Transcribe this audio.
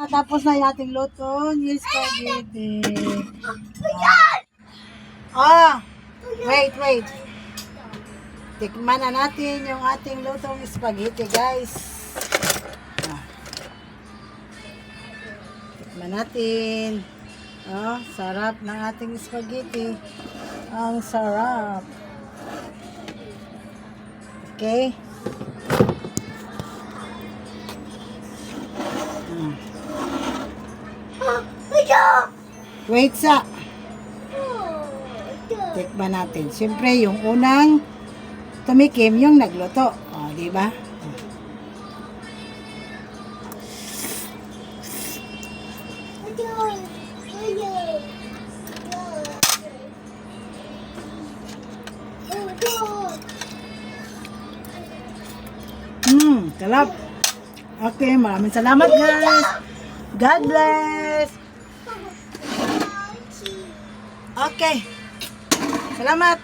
Natapos na yung ating luto yung spaghetti. Wait. Tikman na natin yung ating lutong spaghetti, guys. Tikman natin. Sarap ng ating spaghetti. Ang sarap. Okay. Wait sa. Tikman natin. Siyempre, yung unang tumikim yung nagluto. Di ba? Sarap. Okay, maraming salamat, guys. God bless. Okay. Salamat.